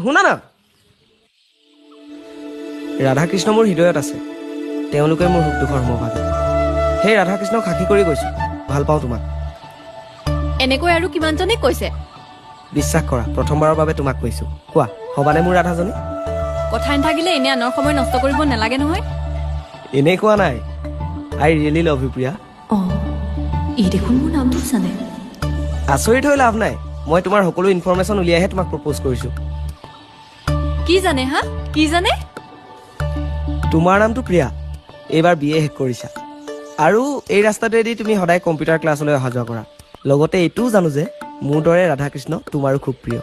শুনা না ৰাধাকৃষ্ণ মোৰ হৃদয়ত আছে তেওঁলোকে মোৰ সুখ দুখৰ সমভাগী সেই ৰাধাকৃষ্ণক সাক্ষী কৰি কৈছো ভাল পাওঁ তোমাক এনেকৈ আৰু কিমানজনে কৈছে বিশ্বাস কৰা প্ৰথমবাৰৰ বাবে তোমাক কৈছো কোৱা হবানে মোৰ ৰাধাজনী কথা নাথাকিলে এনে আনৰ সময় নষ্ট কৰিব নালাগে নহয় এনেই কোৱা নাই আই ৰিয়েলি লাভ ইউ প্ৰিয়া ই দেখোন মোৰ নামটো জানে আচৰিত হৈ লাভ নাই মই তোমাৰ সকলো ইনফৰমেশ্যন উলিয়াইহে তোমাক প্ৰপ'জ কৰিছো কি জানে হা কি জানে তোমাৰ নামটো প্ৰিয়া এইবাৰ BA শেষ কৰিছা আৰু এই ৰাস্তাটোৱেদি তুমি সদায় কম্পিউটাৰ ক্লাছলৈ অহা যোৱা কৰা লগতে এইটোও জানো যে মোৰ দৰে ৰাধাকৃষ্ণ তোমাৰো খুব প্ৰিয়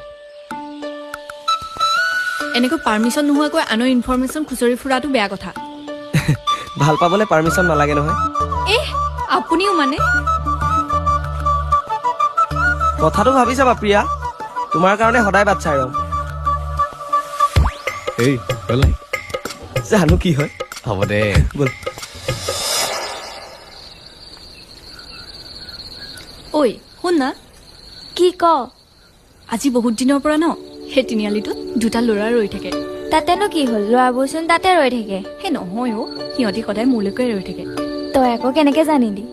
এনেকৈ পাৰ্মিশ্যন নোহোৱাকৈ আনৰ ইনফৰমেশ্যন খুচৰি ফুৰাটো বেয়া কথা ভাল পাবলৈ পাৰ্মিশ্যন নালাগে নহয় আপুনিও মানে কথাটো ভাবি চাবা প্ৰিয়া তোমাৰ কাৰণে সদায় বাট চাই ৰম এই বল নাই জানো কি হয় হ'ব দে বল ঐ শুন না কি ক আজি বহুত দিনৰ পৰা ন সেই তিনিআলিটোত দুটা ল'ৰা ৰৈ থাকে তাতেনো কি হ'ল ল'ৰাবোৰচোন তাতে ৰৈ থাকে সেই নহয় অ' সিহঁতি সদায় মোলৈকে ৰৈ থাকে তই আকৌ কেনেকে জানিলি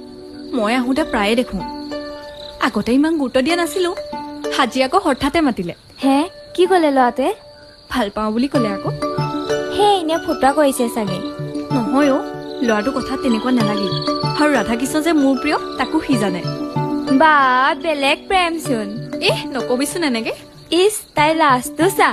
মই আহোঁতে প্ৰায়ে দেখোঁ আগতে ইমান গুৰুত্ব দিয়া নাছিলো হাজি আকৌ হঠাতে মাতিলে হে কি ক'লে ল'ৰাটোৱে ভাল পাওঁ বুলি ক'লে আকৌ সেই এনে ফটোৱা কৰিছে চাগে নহয় অ' ল'ৰাটোৰ কথা তেনেকুৱা নালাগিল আৰু ৰাধাকৃষ্ণ যে মোৰ প্ৰিয় তাকো সি জানে বা বেলেগ প্ৰেমচোন নকবিচোন এনেকে ইচ তাই লাজটো চা